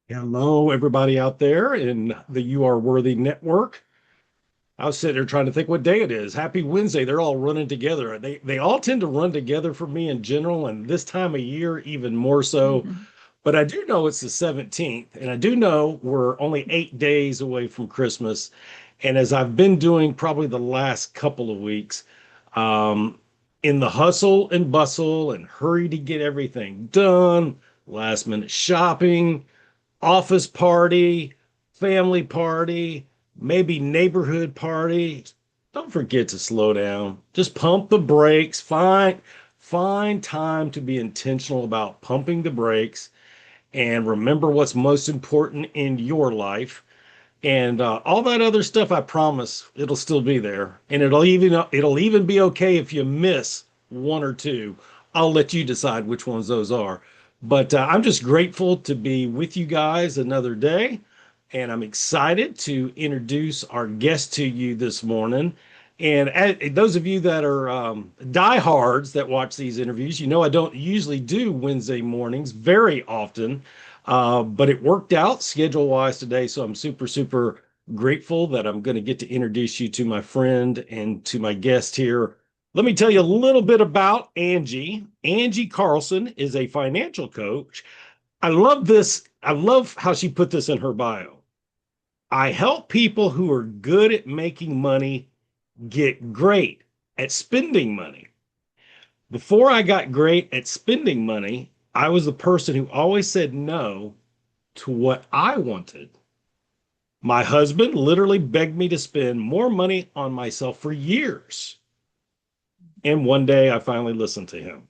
Hello, everybody out there in the You Are Worthy network. I was sitting there trying to think what day it is. Happy Wednesday. They're all running together. They all tend to run together for me in general, and this time of year even more so. Mhm. But I do know it's the 17th, and I do know we're only 8 days away from Christmas. And as I've been doing probably the last couple of weeks, um, in the hustle and bustle and hurry to get everything done, last minute shopping, office party, family party, maybe neighborhood party. Don't forget to slow down. Just pump the brakes. Find time to be intentional about pumping the brakes and remember what's most important in your life. And all that other stuff, I promise it'll still be there. And it'll even be okay if you miss one or two. I'll let you decide which ones those are. But I'm just grateful to be with you guys another day. And I'm excited to introduce our guest to you this morning. And those of you that are diehards that watch these interviews, you know I don't usually do Wednesday mornings very often, but it worked out schedule wise today. So I'm super, super grateful that I'm going to get to introduce you to my friend and to my guest here. Let me tell you a little bit about Angie. Angie Carlson is a financial coach. I love this. I love how she put this in her bio. I help people who are good at making money get great at spending money. Before I got great at spending money, I was the person who always said no to what I wanted. My husband literally begged me to spend more money on myself for years. And one day I finally listened to him.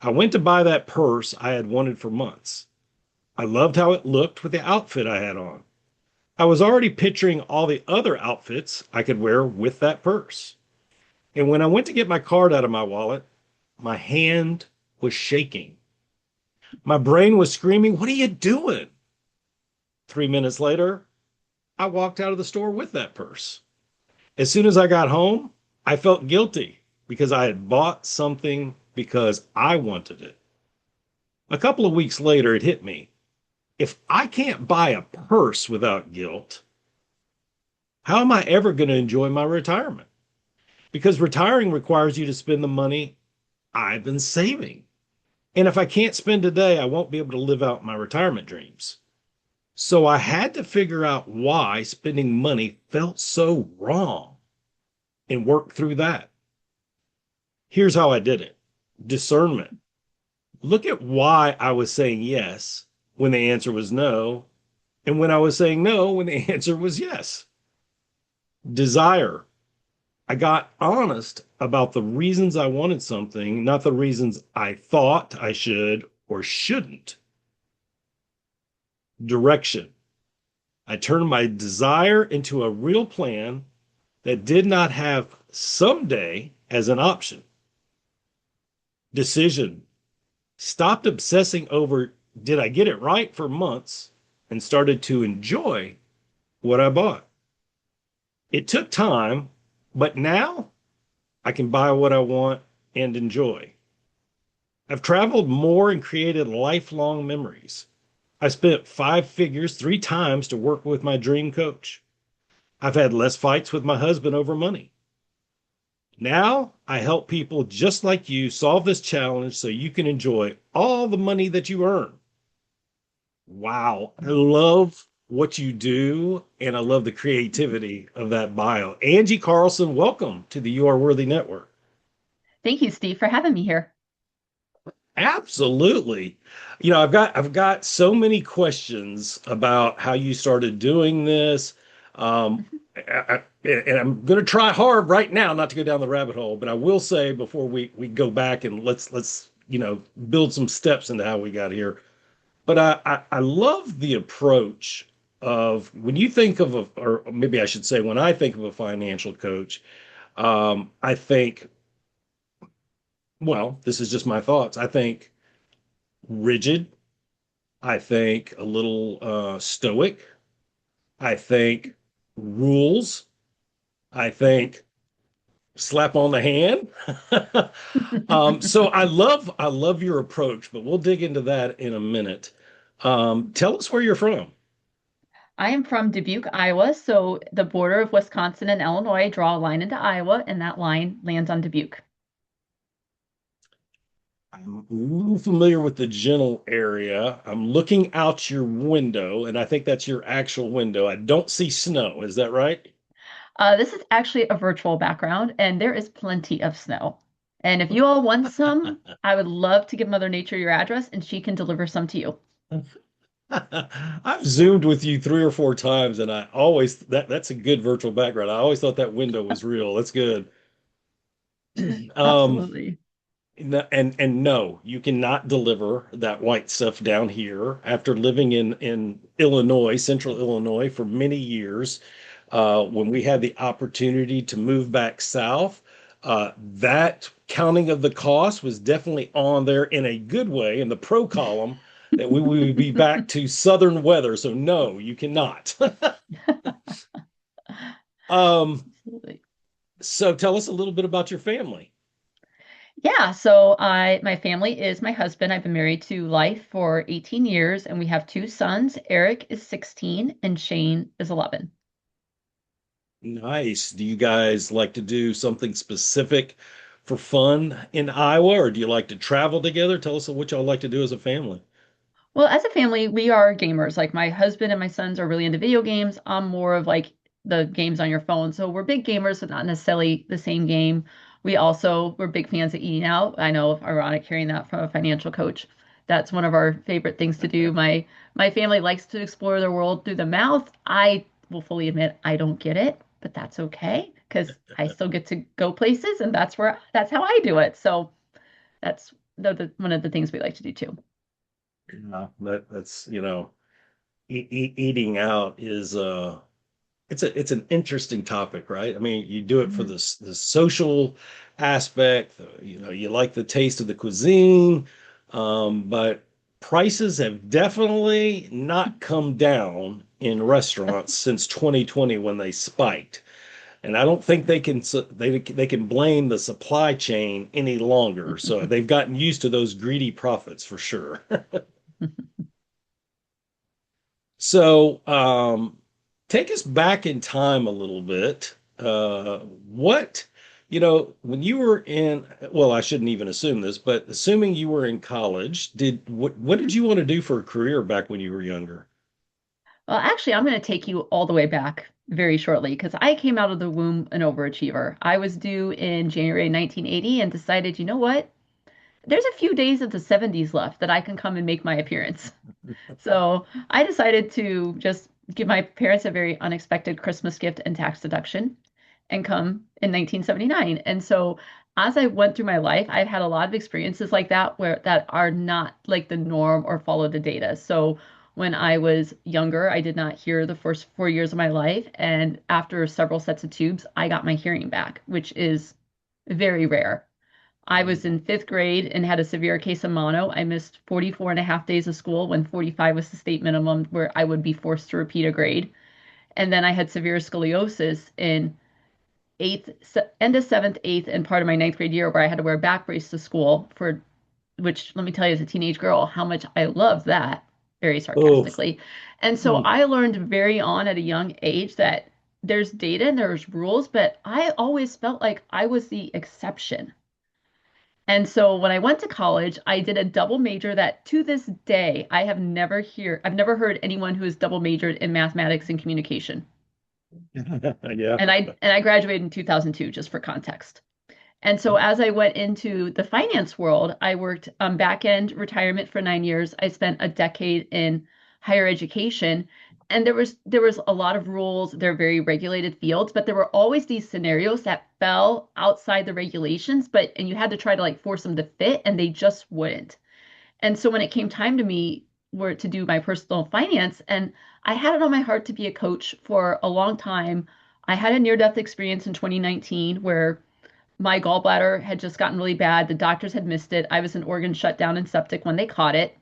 I went to buy that purse I had wanted for months. I loved how it looked with the outfit I had on. I was already picturing all the other outfits I could wear with that purse. And when I went to get my card out of my wallet, my hand was shaking. My brain was screaming, "What are you doing?" 3 minutes later, I walked out of the store with that purse. As soon as I got home, I felt guilty because I had bought something because I wanted it. A couple of weeks later, it hit me. If I can't buy a purse without guilt, how am I ever going to enjoy my retirement? Because retiring requires you to spend the money I've been saving. And if I can't spend today, I won't be able to live out my retirement dreams. So I had to figure out why spending money felt so wrong and work through that. Here's how I did it: discernment. Look at why I was saying yes when the answer was no, and when I was saying no when the answer was yes. Desire. I got honest about the reasons I wanted something, not the reasons I thought I should or shouldn't. Direction. I turned my desire into a real plan that did not have someday as an option. Decision. Stopped obsessing over did I get it right for months and started to enjoy what I bought. It took time, but now I can buy what I want and enjoy. I've traveled more and created lifelong memories. I spent five figures 3 times to work with my dream coach. I've had less fights with my husband over money. Now I help people just like you solve this challenge so you can enjoy all the money that you earn. Wow. I love what you do, and I love the creativity of that bio. Angie Carlson, welcome to the You Are Worthy Network. Thank you, Steve, for having me here. Absolutely. I've got so many questions about how you started doing this. Um, and I'm going to try hard right now not to go down the rabbit hole, but I will say before we go back and let's build some steps into how we got here. But I love the approach of when you think of or maybe I should say when I think of a financial coach, I think, well, this is just my thoughts. I think rigid. I think a little stoic. I think rules. I think slap on the hand. So I love your approach, but we'll dig into that in a minute. Tell us where you're from. I am from Dubuque, Iowa, so the border of Wisconsin and Illinois draw a line into Iowa, and that line lands on Dubuque. I'm a little familiar with the general area. I'm looking out your window, and I think that's your actual window. I don't see snow. Is that right? This is actually a virtual background, and there is plenty of snow. And if you all want some, I would love to give Mother Nature your address, and she can deliver some to you. I've zoomed with you three or four times, and I always that's a good virtual background. I always thought that window was real. That's good. Um, Absolutely. and no, you cannot deliver that white stuff down here. After living in Illinois, central Illinois, for many years, when we had the opportunity to move back south, that counting of the cost was definitely on there in a good way in the pro column that we would be back to southern weather. So no, you cannot. um, Absolutely. so tell us a little bit about your family. Yeah, so my family is my husband. I've been married to life for 18 years, and we have two sons. Eric is 16 and Shane is 11. Nice. Do you guys like to do something specific for fun in Iowa, or do you like to travel together? Tell us what y'all like to do as a family. Well, as a family, we are gamers. Like my husband and my sons are really into video games. I'm more of like the games on your phone. So we're big gamers, but not necessarily the same game. We're big fans of eating out. I know, ironic hearing that from a financial coach. That's one of our favorite things to do. My family likes to explore the world through the mouth. I will fully admit I don't get it, but that's okay because I still get to go places, and that's how I do it. So that's one of the things we like to do too. Yeah, that's eating out is it's an interesting topic, right? I mean, you do it for Mhm. the social aspect, you like the taste of the cuisine, but prices have definitely not come down in restaurants since 2020 when they spiked. And I don't think they can blame the supply chain any longer. So they've gotten used to those greedy profits for sure. So, take us back in time a little bit. What, when you were well, I shouldn't even assume this, but assuming you were in college, what did you want to do for a career back when you were younger? Well, actually, I'm going to take you all the way back very shortly because I came out of the womb an overachiever. I was due in January 1980 and decided, you know what? There's a few days of the 70s left that I can come and make my appearance. So I decided to just give my parents a very unexpected Christmas gift and tax deduction and come in 1979. And so as I went through my life, I've had a lot of experiences like that where that are not like the norm or follow the data. So when I was younger, I did not hear the first 4 years of my life. And after several sets of tubes, I got my hearing back, which is very rare. I was in fifth grade and had a severe case of mono. I missed 44 and a half days of school when 45 was the state minimum, where I would be forced to repeat a grade. And then I had severe scoliosis in end of seventh, eighth, and part of my ninth grade year, where I had to wear a back brace to school for which, let me tell you, as a teenage girl, how much I loved that, very Oh, sarcastically. And so I learned very on at a young age that there's data and there's rules, but I always felt like I was the exception. And so when I went to college, I did a double major that to this day I've never heard anyone who has double majored in mathematics and communication. yeah. And I graduated in 2002 just for context. And so as I went into the finance world, I worked back end retirement for 9 years. I spent a decade in higher education. And there was a lot of rules. They're very regulated fields, but there were always these scenarios that fell outside the regulations, and you had to try to like force them to fit, and they just wouldn't. And so when it came time to me were to do my personal finance, and I had it on my heart to be a coach for a long time. I had a near-death experience in 2019 where my gallbladder had just gotten really bad. The doctors had missed it. I was in organ shutdown and septic when they caught it.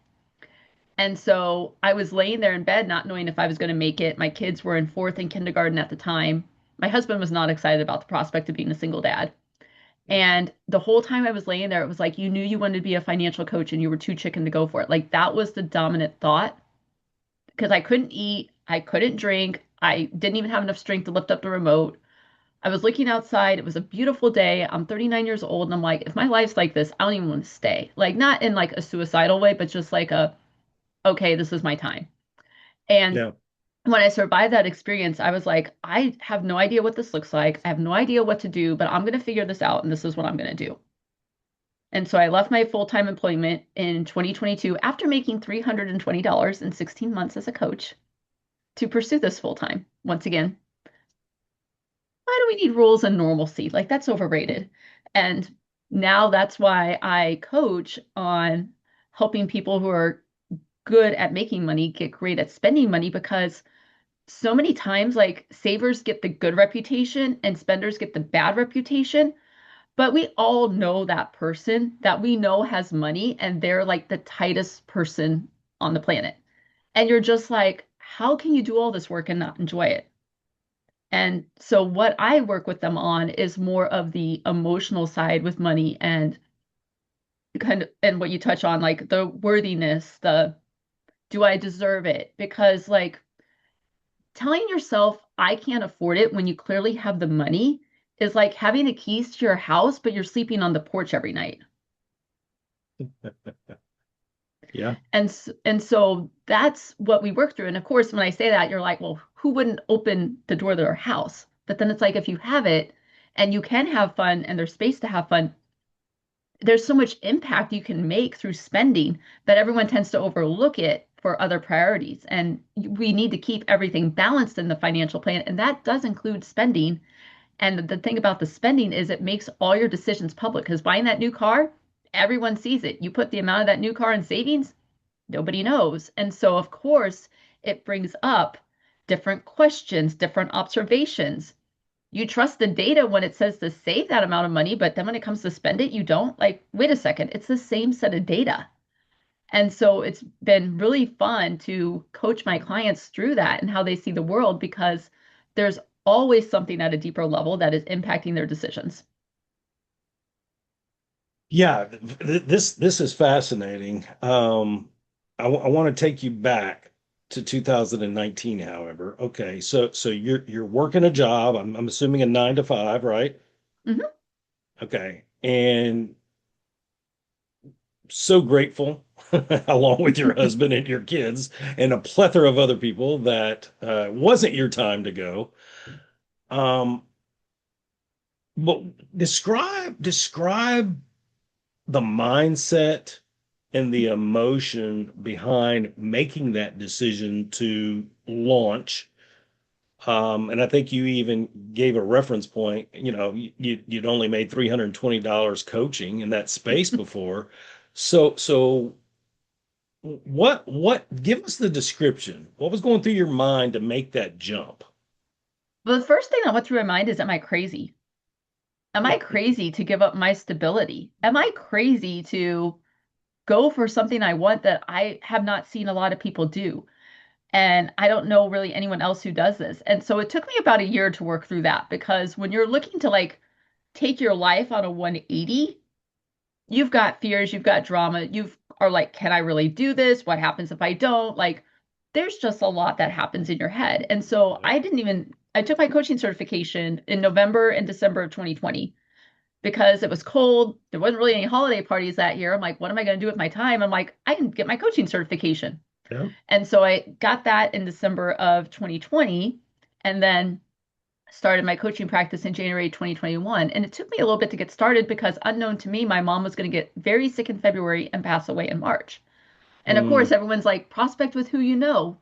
And so I was laying there in bed, not knowing if I was going to make it. My kids were in fourth and kindergarten at the time. My husband was not excited about the prospect of being a single dad. And the whole time I was laying there, it was like you knew you wanted to be a financial coach and you were too chicken to go for it. Like that was the dominant thought. because I couldn't eat, I couldn't drink, I didn't even have enough strength to lift up the remote. I was looking outside. It was a beautiful day. I'm 39 years old, and I'm like, if my life's like this, I don't even want to stay. Like, not in like a suicidal way, but just like okay, this is my time. And Yeah. when I survived that experience, I was like, I have no idea what this looks like. I have no idea what to do, but I'm going to figure this out, and this is what I'm going to do. And so I left my full-time employment in 2022 after making $320 in 16 months as a coach to pursue this full-time. Once again, why do we need rules and normalcy? Like that's overrated. And now that's why I coach on helping people who are good at making money get great at spending money because so many times like savers get the good reputation and spenders get the bad reputation, but we all know that person that we know has money and they're like the tightest person on the planet. And you're just like, how can you do all this work and not enjoy it? And so what I work with them on is more of the emotional side with money and kind of and what you touch on, like the worthiness, the do I deserve it? Because like telling yourself I can't afford it when you clearly have the money is like having the keys to your house, but you're sleeping on the porch every night. Yeah. And so that's what we work through. And of course, when I say that, you're like, well, who wouldn't open the door to their house? But then it's like if you have it and you can have fun and there's space to have fun, there's so much impact you can make through spending that everyone tends to overlook it for other priorities. And we need to keep everything balanced in the financial plan. And that does include spending. And the thing about the spending is it makes all your decisions public because buying that new car, everyone sees it. You put the amount of that new car in savings, nobody knows. And so, of course, it brings up different questions, different observations. You trust the data when it says to save that amount of money, but then when it comes to spend it, you don't. Like, wait a second, it's the same set of data. And so it's been really fun to coach my clients through that and how they see the world because there's always something at a deeper level that is impacting their decisions. Yeah, this is fascinating. I want to take you back to 2019, however. Okay, so you're working a job. I'm assuming a 9 to 5, right? Mhm. Okay, and so grateful, along with your husband and your kids and a plethora of other people that wasn't your time to go. Um, but describe the mindset and the emotion behind making that decision to launch. And I think you even gave a reference point. You'd only made $320 coaching in that space before. So give us the description. What was going through your mind to make that jump? Well, the first thing that went through my mind is, am I crazy? Am I crazy to give up my stability? Am I crazy to go for something I want that I have not seen a lot of people do? And I don't know really anyone else who does this. And so it took me about a year to work through that because when you're looking to like take your life on a 180, you've got fears, you've got drama, you've are like, can I really do this? What happens if I don't? Like, there's just a lot that happens in your head. And so I took my coaching certification in November and December of 2020 because it was cold. There wasn't really any holiday parties that year. I'm like, what am I going to do with my time? I'm like, I can get my coaching certification. Yeah. And so I got that in December of 2020 and then started my coaching practice in January 2021. And it took me a little bit to get started because unknown to me, my mom was going to get very sick in February and pass away in March. And of course, Mm. everyone's like, prospect with who you know.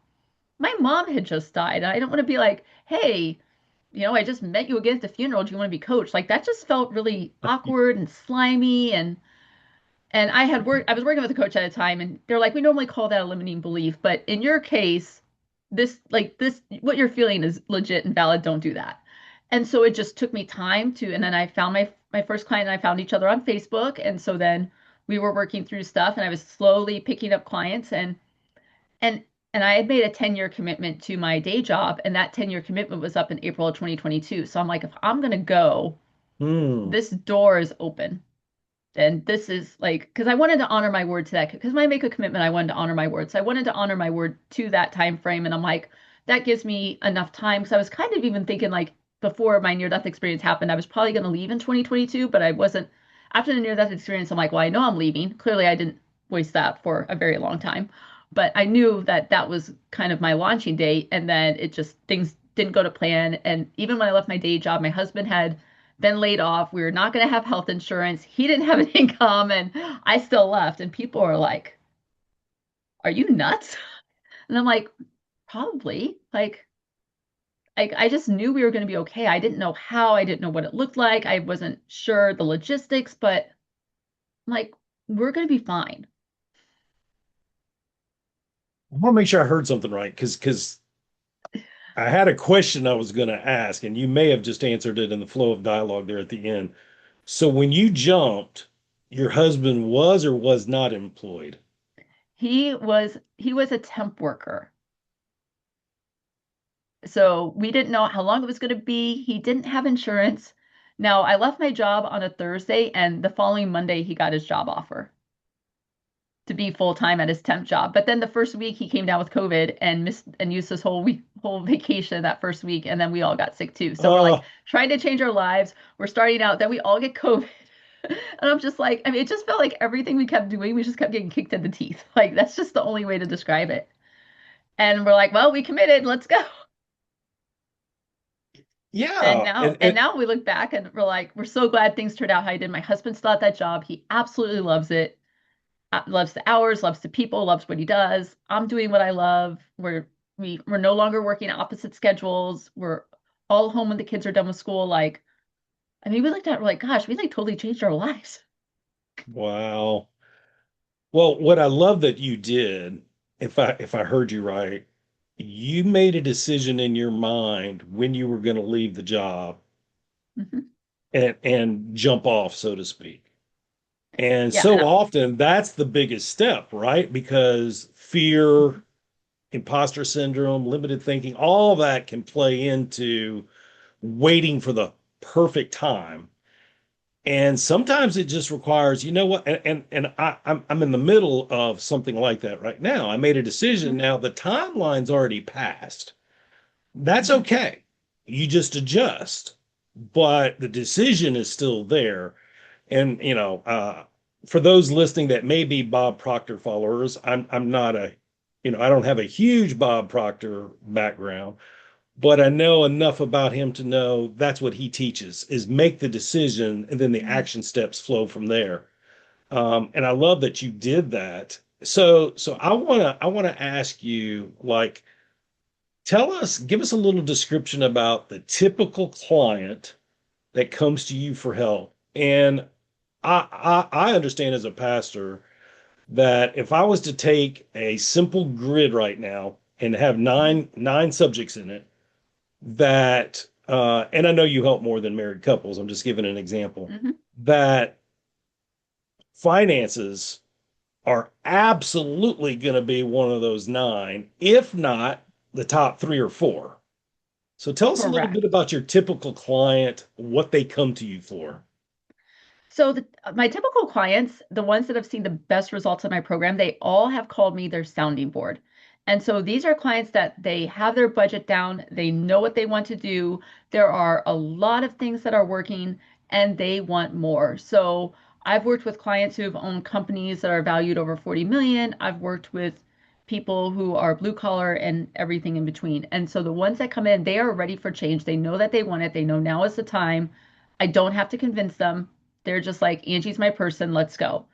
My mom had just died. I don't want to be like, hey, I just met you again at the funeral. Do you want to be coached? Like that just felt really awkward and slimy. And I was working with a coach at a time, and they're like, we normally call that a limiting belief, but in your case, what you're feeling is legit and valid. Don't do that. And so it just took me time and then I found my first client and I found each other on Facebook. And so then we were working through stuff and I was slowly picking up clients and, and I had made a 10-year commitment to my day job. And that 10-year commitment was up in April of 2022. So I'm like, if I'm going to go, Mm. this door is open. And this is like, because I wanted to honor my word to that, because when I make a commitment, I wanted to honor my word. So I wanted to honor my word to that time frame. And I'm like, that gives me enough time. Because I was kind of even thinking like before my near-death experience happened, I was probably going to leave in 2022, but I wasn't. After the near-death experience, I'm like, well, I know I'm leaving. Clearly, I didn't voice that for a very long time. But I knew that that was kind of my launching date. And then it just, things didn't go to plan. And even when I left my day job, my husband had been laid off. We were not going to have health insurance. He didn't have an income, and I still left. And people are like, "Are you nuts?" And I'm like, "Probably." Like, I just knew we were going to be okay. I didn't know how. I didn't know what it looked like. I wasn't sure the logistics, but I'm like, we're going to be fine. I want to make sure I heard something right because I had a question I was going to ask, and you may have just answered it in the flow of dialogue there at the end. So when you jumped, your husband was or was not employed? He was a temp worker. So we didn't know how long it was going to be. He didn't have insurance. Now, I left my job on a Thursday, and the following Monday, he got his job offer to be full time at his temp job. But then the first week he came down with COVID and missed and used his whole vacation that first week, and then we all got sick too. So we're like Oh, trying to change our lives. We're starting out, then we all get COVID. And I'm just like, I mean, it just felt like everything we kept doing, we just kept getting kicked in the teeth. Like that's just the only way to describe it. And we're like, well, we committed, let's go. And yeah. now, and now we look back and we're like, we're so glad things turned out how he did. My husband still at that job. He absolutely loves it. Loves the hours, loves the people, loves what he does. I'm doing what I love. We're no longer working opposite schedules. We're all home when the kids are done with school. Like, I mean, we looked at it, we're like, gosh, we like totally changed our lives. Wow. Well, what I love that you did, if I heard you right, you made a decision in your mind when you were going to leave the job Hmm. and jump off, so to speak. And Yeah, and so often that's the biggest step, right? Because fear, imposter syndrome, limited thinking, all that can play into waiting for the perfect time. And sometimes it just requires, you know what? I'm in the middle of something like that right now. I made a decision. mhm, Now the timeline's already passed. That's mhm, okay. You just adjust, but the decision is still there. And for those listening that may be Bob Proctor followers, I'm not I don't have a huge Bob Proctor background, but I know enough about him to know that's what he teaches is make the decision and then the mhm. action steps flow from there. And I love that you did that. So I wanna ask you, like, give us a little description about the typical client that comes to you for help. And I understand as a pastor that if I was to take a simple grid right now and have Mhm, nine subjects in it, that and I know you help more than married couples. I'm just giving an example mhm. that finances are absolutely going to be one of those nine, if not the top three or four. So tell us a little bit Correct. about your typical client, what they come to you for. So my typical clients, the ones that have seen the best results in my program, they all have called me their sounding board. And so these are clients that they have their budget down, they know what they want to do. There are a lot of things that are working and they want more. So I've worked with clients who have owned companies that are valued over 40 million. I've worked with people who are blue collar and everything in between. And so the ones that come in, they are ready for change. They know that they want it. They know now is the time. I don't have to convince them. They're just like, Angie's my person, let's go.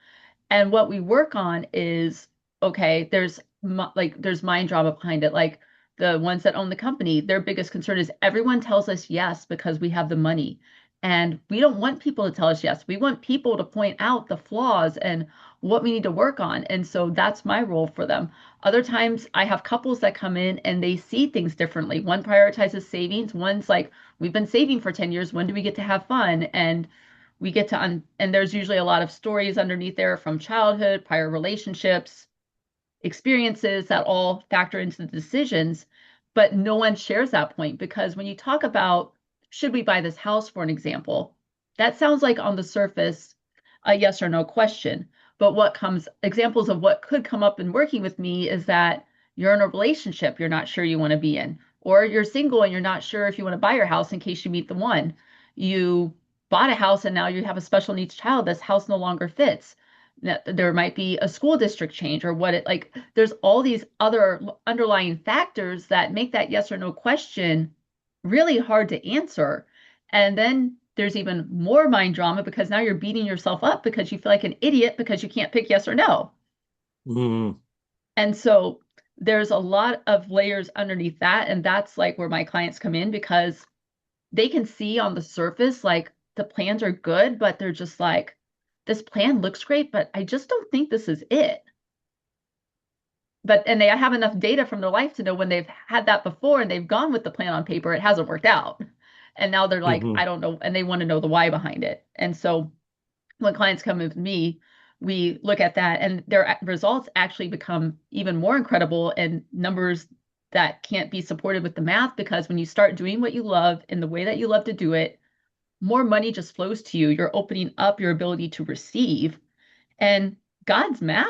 And what we work on is okay, there's mind drama behind it. Like the ones that own the company, their biggest concern is everyone tells us yes because we have the money. And we don't want people to tell us yes. We want people to point out the flaws and what we need to work on. And so that's my role for them. Other times I have couples that come in and they see things differently. One prioritizes savings, one's like, we've been saving for 10 years. When do we get to have fun? And we get to and there's usually a lot of stories underneath there from childhood, prior relationships, experiences that all factor into the decisions, but no one shares that point because when you talk about should we buy this house for an example, that sounds like on the surface a yes or no question. But what comes, examples of what could come up in working with me is that you're in a relationship you're not sure you want to be in, or you're single and you're not sure if you want to buy your house in case you meet the one. You bought a house and now you have a special needs child. This house no longer fits. There might be a school district change or what it like. There's all these other underlying factors that make that yes or no question really hard to answer. And then there's even more mind drama because now you're beating yourself up because you feel like an idiot because you can't pick yes or no. Mm, And so there's a lot of layers underneath that. And that's like where my clients come in because they can see on the surface, like the plans are good, but they're just like, this plan looks great, but I just don't think this is it. But, and they have enough data from their life to know when they've had that before and they've gone with the plan on paper, it hasn't worked out. And now they're like, hmm I don't know. And they want to know the why behind it. And so when clients come with me, we look at that and their results actually become even more incredible and numbers that can't be supported with the math because when you start doing what you love in the way that you love to do it, more money just flows to you. You're opening up your ability to receive. And God's math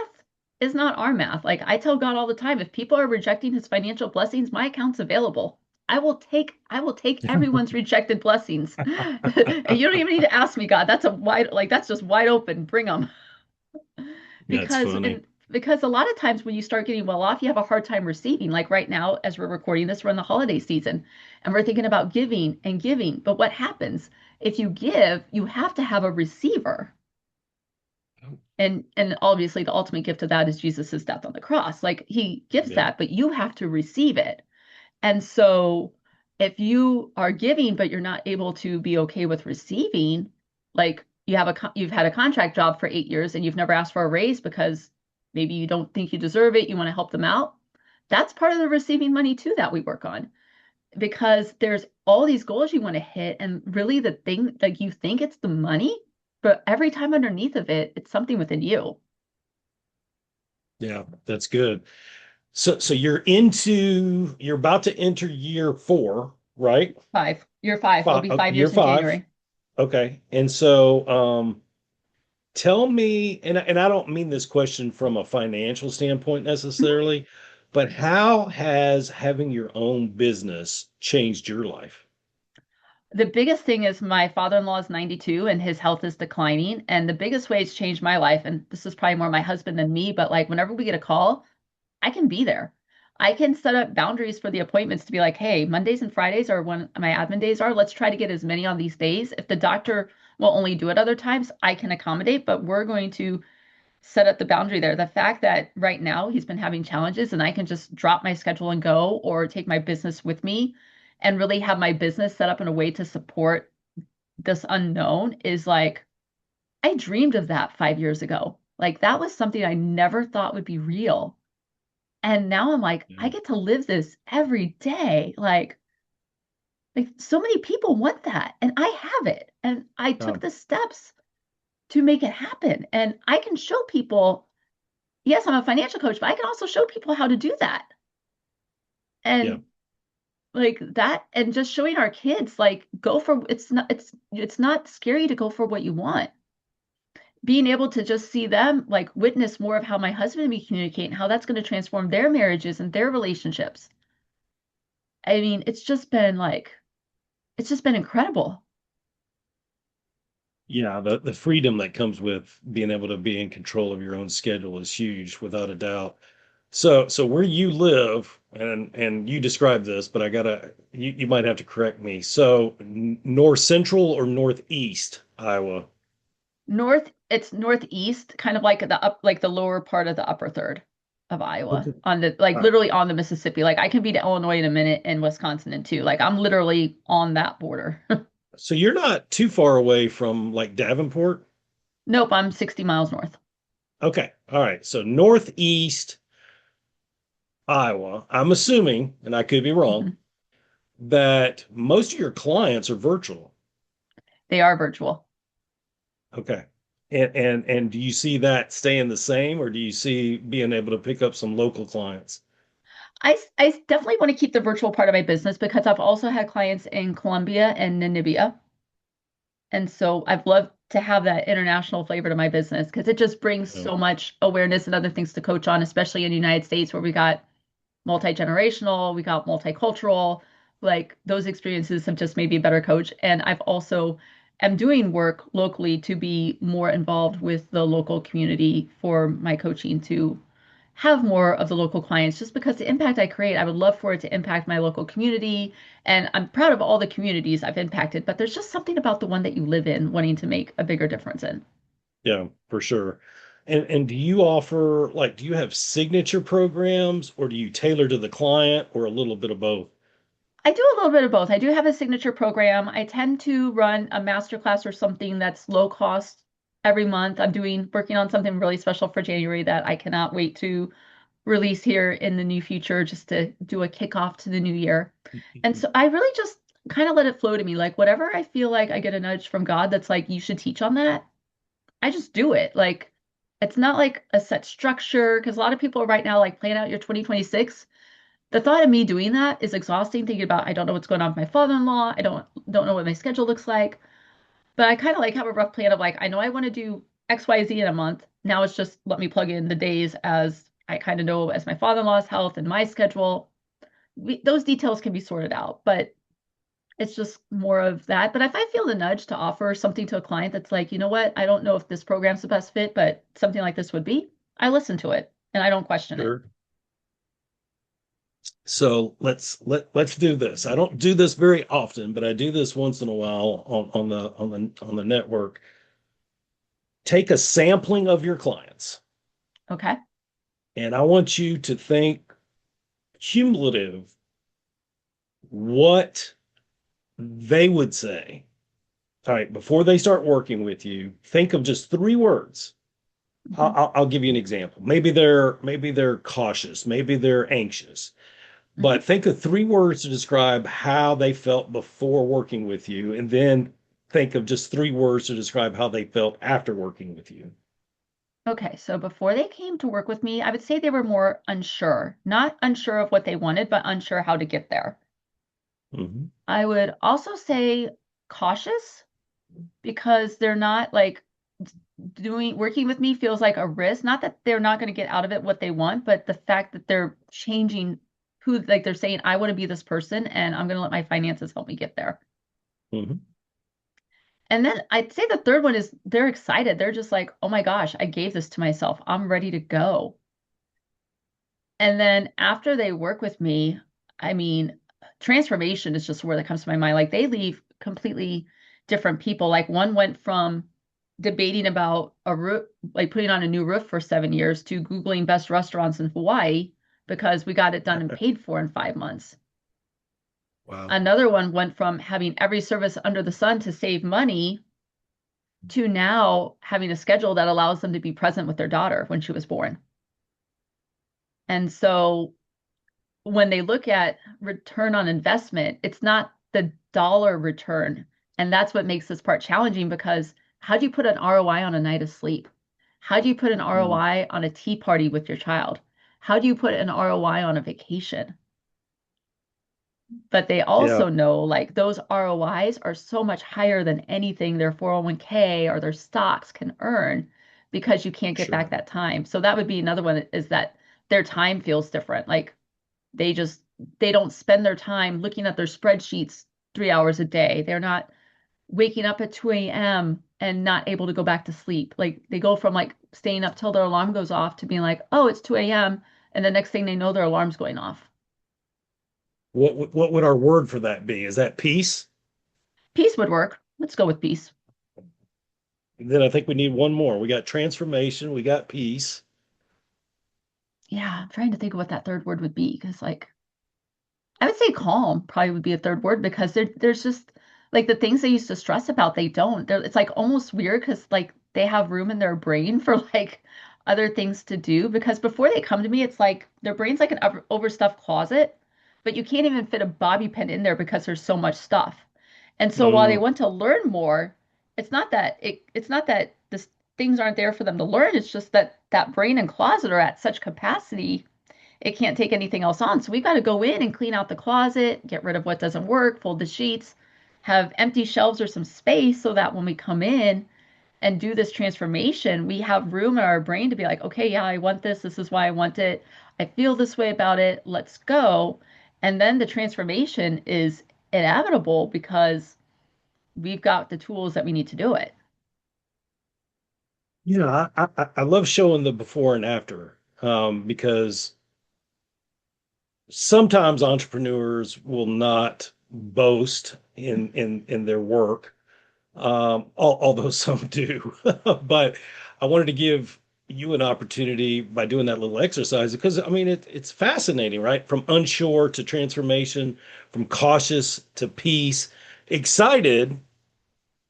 is not our math. Like I tell God all the time, if people are rejecting his financial blessings, my account's available. I will take everyone's rejected blessings. And you don't even need to ask me, God. That's a wide like that's just wide open. Bring them. That's Because funny. and because a lot of times when you start getting well off, you have a hard time receiving. Like right now, as we're recording this, we're in the holiday season and we're thinking about giving and giving. But what happens? If you give, you have to have a receiver. And obviously the ultimate gift of that is Jesus's death on the cross. Like he gives Yeah. that, but you have to receive it. And so if you are giving but you're not able to be okay with receiving, like you've had a contract job for 8 years and you've never asked for a raise because maybe you don't think you deserve it, you want to help them out. That's part of the receiving money too that we work on because there's all these goals you want to hit and really the thing like you think it's the money, but every time underneath of it, it's something within you. Yeah, that's good. So you're about to enter year 4, right? 5. Year 5. It'll Five, be 5 year years in 5. January. Okay. And so tell me, and I don't mean this question from a financial standpoint necessarily, but how has having your own business changed your life? The biggest thing is my father-in-law is 92 and his health is declining. And the biggest way it's changed my life, and this is probably more my husband than me, but like whenever we get a call, I can be there. I can set up boundaries for the appointments to be like, hey, Mondays and Fridays are when my admin days are. Let's try to get as many on these days. If the doctor will only do it other times, I can accommodate, but we're going to set up the boundary there. The fact that right now he's been having challenges and I can just drop my schedule and go or take my business with me and really have my business set up in a way to support this unknown is like, I dreamed of that 5 years ago. Like that was something I never thought would be real. And now I'm like, I Yeah. get to live this every day. Like so many people want that and I have it. And I took Um, the steps to make it happen. And I can show people, yes, I'm a financial coach, but I can also show people how to do that. yeah. And like that, and just showing our kids, like, go for it's not scary to go for what you want. Being able to just see them like witness more of how my husband and me communicate and how that's going to transform their marriages and their relationships. I mean, it's just been incredible. Yeah, the freedom that comes with being able to be in control of your own schedule is huge, without a doubt. So where you live, and you described this, but you might have to correct me. So north central or northeast Iowa? It's northeast, kind of like like the lower part of the upper third of Iowa, Okay. on the like All right. literally on the Mississippi. Like I can be to Illinois in a minute and Wisconsin in two. Like I'm literally on that border. So you're not too far away from like Davenport? Nope, I'm 60 miles north. Okay. All right. So northeast Iowa, I'm assuming, and I could be wrong, Mhm. that most of your clients are virtual. They are virtual. Okay. And do you see that staying the same, or do you see being able to pick up some local clients? I definitely want to keep the virtual part of my business because I've also had clients in Colombia and Namibia. And so I've loved to have that international flavor to my business because it just brings Yeah. so much awareness and other things to coach on, especially in the United States where we got multi-generational, we got multicultural. Like those experiences have just made me a better coach. And I've also am doing work locally to be more involved with the local community for my coaching to have more of the local clients just because the impact I create, I would love for it to impact my local community. And I'm proud of all the communities I've impacted, but there's just something about the one that you live in wanting to make a bigger difference in. Yeah, for sure. And do you offer like do you have signature programs or do you tailor to the client or a little bit of both? I do a little bit of both. I do have a signature program. I tend to run a masterclass or something that's low cost every month. Working on something really special for January that I cannot wait to release here in the new future just to do a kickoff to the new year. And so I really just kind of let it flow to me. Like whatever I feel like I get a nudge from God that's like, you should teach on that. I just do it. Like it's not like a set structure because a lot of people are right now like plan out your 2026. The thought of me doing that is exhausting, thinking about I don't know what's going on with my father-in-law. I don't know what my schedule looks like. But I kind of like have a rough plan of like I know I want to do XYZ in a month. Now it's just let me plug in the days as I kind of know as my father-in-law's health and my schedule. Those details can be sorted out, but it's just more of that. But if I feel the nudge to offer something to a client that's like, you know what, I don't know if this program's the best fit, but something like this would be, I listen to it and I don't question it. Sure. So let's do this. I don't do this very often, but I do this once in a while on the network. Take a sampling of your clients, Okay. and I want you to think cumulative what they would say. All right, before they start working with you, think of just three words. Hmm. I'll give you an example. Maybe they're cautious, maybe they're anxious, Hmm. but think of three words to describe how they felt before working with you, and then think of just three words to describe how they felt after working with you. Okay, so before they came to work with me, I would say they were more unsure, not unsure of what they wanted, but unsure how to get there. Mhm. I would also say cautious because they're not like doing working with me feels like a risk. Not that they're not going to get out of it what they want, but the fact that they're changing who, like they're saying, I want to be this person and I'm going to let my finances help me get there. Mhm. And then I'd say the third one is they're excited. They're just like, oh my gosh, I gave this to myself. I'm ready to go. And then after they work with me, I mean, transformation is just a word that comes to my mind. Like they leave completely different people. Like one went from debating about a roof, like putting on a new roof for 7 years to Googling best restaurants in Hawaii because we got it done and paid for in 5 months. Wow. Another one went from having every service under the sun to save money to now having a schedule that allows them to be present with their daughter when she was born. And so when they look at return on investment, it's not the dollar return. And that's what makes this part challenging because how do you put an ROI on a night of sleep? How do you put an Mm. ROI on a tea party with your child? How do you put an ROI on a vacation? But they Yeah, also know like those ROIs are so much higher than anything their 401k or their stocks can earn because you can't get back sure. that time. So that would be another one is that their time feels different. Like they just they don't spend their time looking at their spreadsheets 3 hours a day. They're not waking up at 2 a.m. and not able to go back to sleep. Like they go from like staying up till their alarm goes off to being like, oh, it's 2 a.m. And the next thing they know, their alarm's going off. What would our word for that be? Is that peace? Peace would work. Let's go with peace. Then I think we need one more. We got transformation, we got peace. Yeah, I'm trying to think of what that third word would be because like I would say calm probably would be a third word because there's just like the things they used to stress about, they don't. It's like almost weird because like they have room in their brain for like other things to do. Because before they come to me, it's like their brain's like an overstuffed closet, but you can't even fit a bobby pin in there because there's so much stuff. And so while they Mm, want to learn more, it's not that this things aren't there for them to learn. It's just that that brain and closet are at such capacity it can't take anything else on. So we've got to go in and clean out the closet, get rid of what doesn't work, fold the sheets, have empty shelves or some space so that when we come in, and do this transformation, we have room in our brain to be like, okay, yeah, I want this. This is why I want it. I feel this way about it. Let's go. And then the transformation is inevitable because we've got the tools that we need to do it. I love showing the before and after, because sometimes entrepreneurs will not boast in their work, although some do. But I wanted to give you an opportunity by doing that little exercise because I mean it's fascinating, right? From unsure to transformation, from cautious to peace, excited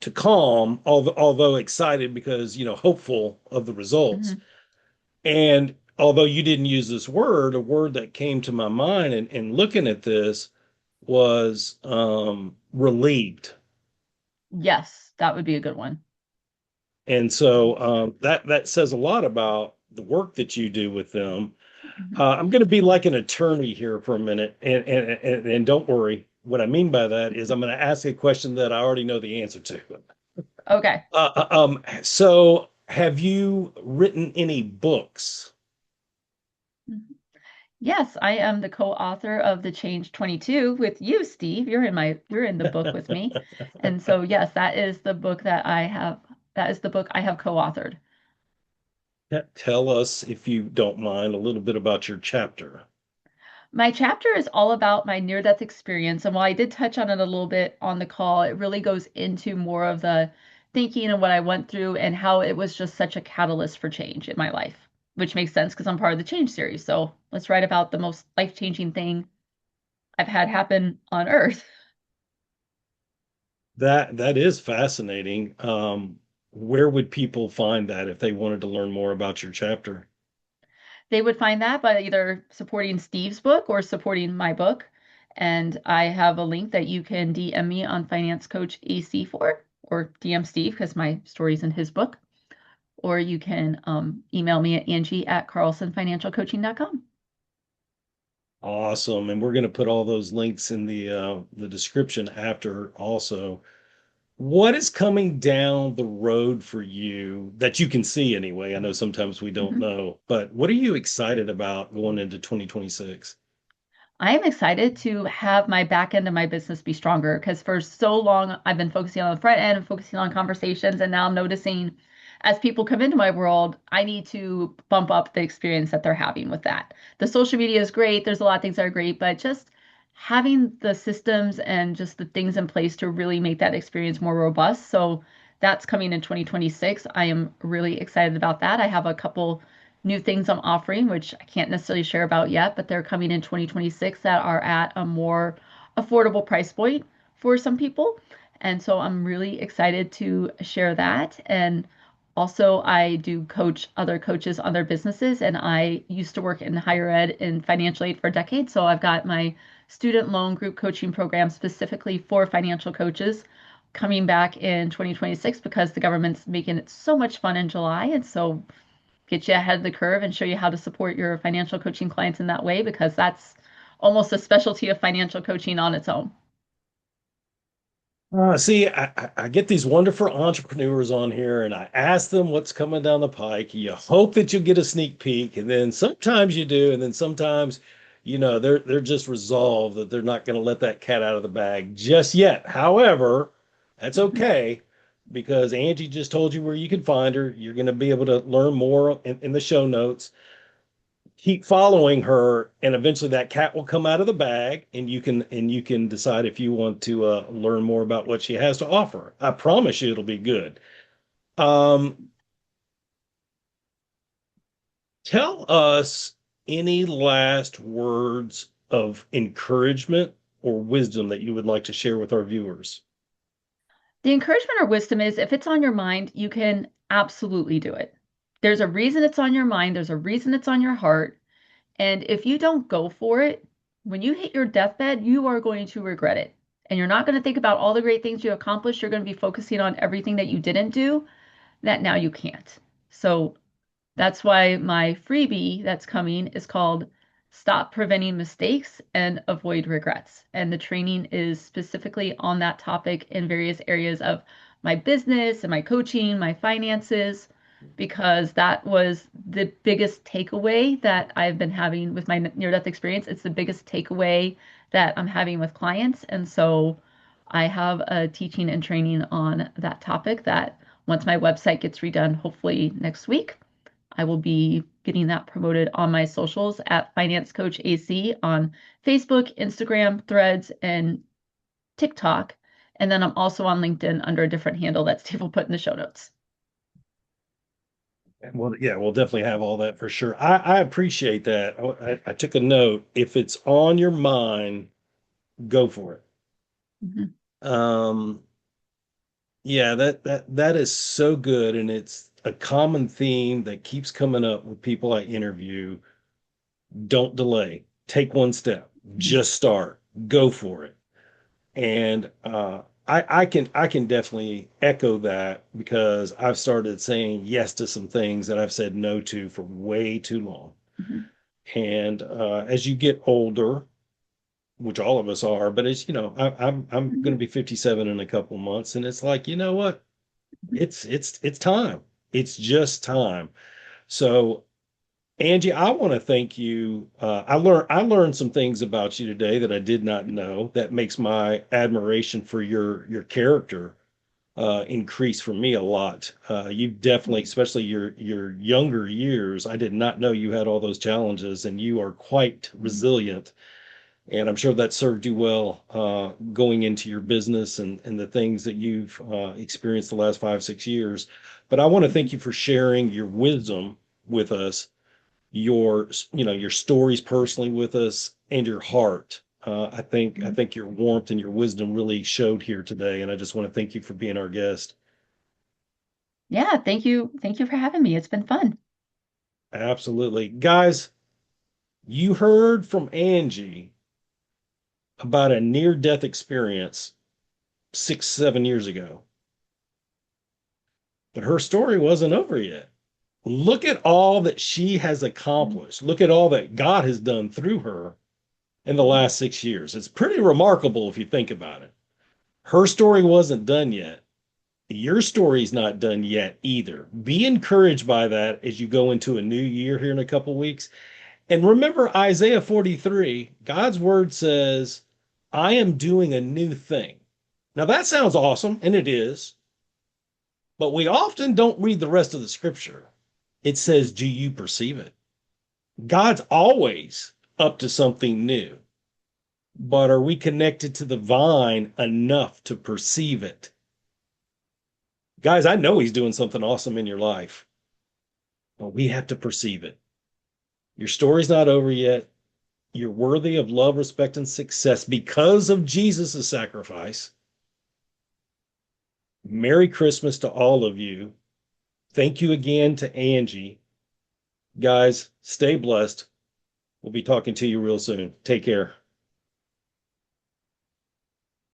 to calm, although excited because hopeful of the results. Mhm. And although you didn't use this word, a word that came to my mind and looking at this was relieved. Yes, that would be a good one. And so that says a lot about the work that you do with them. Mhm. I'm going to be like an attorney here for a minute, and don't worry. What I mean by that is I'm going to ask a question that I already know the answer to. Okay. So have you written any books? Mhm. Yes, I am the co-author of The Change 22 with you, Steve. You're in the book with me. And so yes, that is the book I have co-authored. Tell us, if you don't mind, a little bit about your chapter. My chapter is all about my near-death experience, and while I did touch on it a little bit on the call, it really goes into more of the thinking and what I went through and how it was just such a catalyst for change in my life, which makes sense because I'm part of the Change series. So let's write about the most life-changing thing I've had happen on Earth. That is fascinating. Where would people find that if they wanted to learn more about your chapter? They would find that by either supporting Steve's book or supporting my book. And I have a link that you can DM me on Finance Coach AC for, or DM Steve because my story's in his book. Or you can email me at Angie at carlsonfinancialcoaching.com. Awesome. And we're going to put all those links in the description after also. What is coming down the road for you that you can see anyway? I know sometimes we don't Mhm. know, but what are you excited about going into 2026? I am excited to have my back end of my business be stronger because for so long I've been focusing on the front end and focusing on conversations. And now I'm noticing as people come into my world, I need to bump up the experience that they're having with that. The social media is great. There's a lot of things that are great, but just having the systems and just the things in place to really make that experience more robust. So that's coming in 2026. I am really excited about that. I have a couple new things I'm offering, which I can't necessarily share about yet, but they're coming in 2026 that are at a more affordable price point for some people. And so I'm really excited to share that. And also, I do coach other coaches on their businesses, and I used to work in higher ed in financial aid for a decade. So I've got my student loan group coaching program specifically for financial coaches coming back in 2026 because the government's making it so much fun in July. And so get you ahead of the curve and show you how to support your financial coaching clients in that way because that's almost a specialty of financial coaching on its own. See, I get these wonderful entrepreneurs on here and I ask them what's coming down the pike. You hope that you get a sneak peek, and then sometimes you do, and then sometimes, they're just resolved that they're not going to let that cat out of the bag just yet. However, that's Mhm. okay because Angie just told you where you can find her. You're going to be able to learn more in the show notes. Keep following her, and eventually that cat will come out of the bag, and you can decide if you want to learn more about what she has to offer. I promise you it'll be good. um Tell us any last words of encouragement or wisdom that you would like to share with our viewers. The encouragement or wisdom is if it's on your mind, you can absolutely do it. There's a reason it's on your mind, there's a reason it's on your heart. And if you don't go for it, when you hit your deathbed, you are going to regret it. And you're not going to think about all the great things you accomplished. You're going to be focusing on everything that you didn't do that now you can't. So that's why my freebie that's coming is called Stop Preventing Mistakes and Avoid Regrets. And the training is specifically on that topic in various areas of my business and my coaching, my finances, because that was the biggest takeaway that I've been having with my near-death experience. It's the biggest takeaway that I'm having with clients. And so I have a teaching and training on that topic that once my website gets redone, hopefully next week, I will be getting that promoted on my socials at Finance Coach AC on Facebook, Instagram, Threads, and TikTok. And then I'm also on LinkedIn under a different handle that Steve will put in the show notes. Well, yeah, we'll definitely have all that for sure. I appreciate that. I took a note. If it's on your mind, go for it. Mhm. Um, yeah, that is so good, and it's a common theme that keeps coming up with people I interview. Don't delay. Take one step. Mhm. Just start. Go for it. And I can definitely echo that because I've started saying yes to some things that I've said no to for way too long. Mhm. And as you get older, which all of us are, but as you know, I'm going to Mhm. be 57 in a couple months, and it's like, you know what? It's time. It's just time. So Angie, I want to thank you. I learned some things about you today that I did not know. That makes my admiration for your character increase for me a lot. You definitely, especially your younger years, I did not know you had all those challenges, and you are quite Mhm. resilient. And I'm sure that served you well going into your business and the things that you've experienced the last 5, 6 years. But I want to thank you for sharing your wisdom with us, your stories personally with us, and your heart. I Mhm. think your warmth and your wisdom really showed here today, and I just want to thank you for being our guest. Yeah, thank you. Thank you for having me. It's been fun. Absolutely. Guys, you heard from Angie about a near-death experience 6, 7 years ago, but her story wasn't over yet. Look at all that she has accomplished. Look at all that God has done through her in the Mhm. last 6 years. It's pretty remarkable if you think about it. Her story wasn't done yet. Your story's not done yet either. Be encouraged by that as you go into a new year here in a couple weeks. And remember Isaiah 43, God's word says, I am doing a new thing. Now that sounds awesome, and it is, but we often don't read the rest of the scripture. It says, do you perceive it? God's always up to something new, but are we connected to the vine enough to perceive it? Guys, I know he's doing something awesome in your life, but we have to perceive it. Your story's not over yet. You're worthy of love, respect, and success because of Jesus' sacrifice. Merry Christmas to all of you. Thank you again to Angie. Guys, stay blessed. We'll be talking to you real soon. Take care.